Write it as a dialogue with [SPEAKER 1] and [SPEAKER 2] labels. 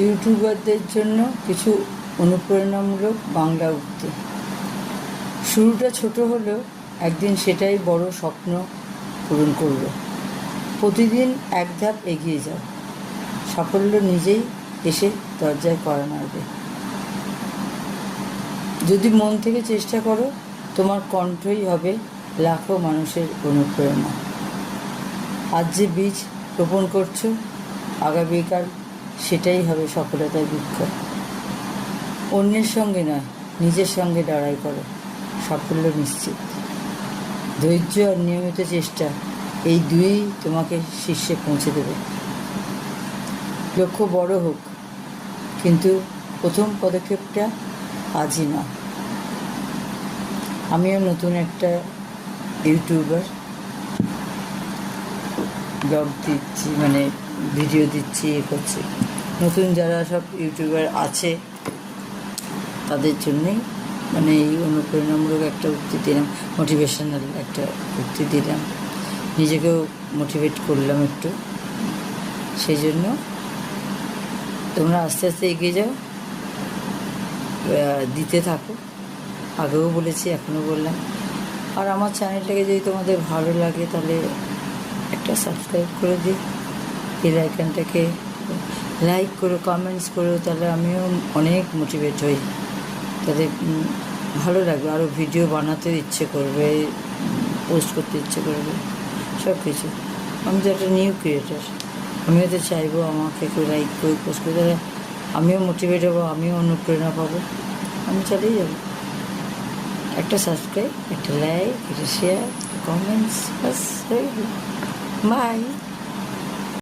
[SPEAKER 1] ইউটিউবারদের জন্য কিছু অনুপ্রেরণামূলক বাংলা উক্তি। শুরুটা ছোট হলেও একদিন সেটাই বড় স্বপ্ন পূরণ করবে। প্রতিদিন এক ধাপ এগিয়ে যাও, সাফল্য নিজেই এসে দরজায় কড়া নাড়বে। যদি মন থেকে চেষ্টা করো, তোমার কণ্ঠই হবে লাখো মানুষের অনুপ্রেরণা। আজ যে বীজ রোপণ করছো, আগামীকাল সেটাই হবে সফলতার বৃক্ষ। অন্যের সঙ্গে নয়, নিজের সঙ্গে লড়াই করো, সাফল্য নিশ্চিত। ধৈর্য আর নিয়মিত চেষ্টা, এই দুই তোমাকে শীর্ষে পৌঁছে দেবে। লক্ষ্য বড় হোক, কিন্তু প্রথম পদক্ষেপটা আজই না। আমিও নতুন একটা ইউটিউবার, ব্লগ দিচ্ছি, মানে ভিডিও দিচ্ছি, করছি। নতুন যারা সব ইউটিউবার আছে তাদের জন্যেই মানে এই অনুপ্রেরণামূলক একটা উক্তি দিলাম, মোটিভেশনাল একটা উক্তি দিলাম, নিজেকেও মোটিভেট করলাম একটু। সেই জন্য তোমরা আস্তে আস্তে এগিয়ে যাও, দিতে থাকো। আগেও বলেছি, এখনও বললাম। আর আমার চ্যানেলটাকে যদি তোমাদের ভালো লাগে তাহলে একটা সাবস্ক্রাইব করে দিই, বেল আইকনটাকে লাইক করো, কমেন্টস করো, তাহলে আমিও অনেক মোটিভেট হই। তাদের ভালো লাগবে, আরও ভিডিও বানাতেও ইচ্ছে করবে, পোস্ট করতে ইচ্ছে করবে, সব কিছু। আমি তো একটা নিউ ক্রিয়েটার, আমিও তো চাইবো আমাকে কেউ লাইক করে পোস্ট করে, তাহলে আমিও মোটিভেট হবো, আমিও অনুপ্রেরণা পাবো, আমি চালিয়ে যাবো। একটা সাবস্ক্রাইব, একটা লাইক, একটা শেয়ার, কমেন্টস, বাস। বাই।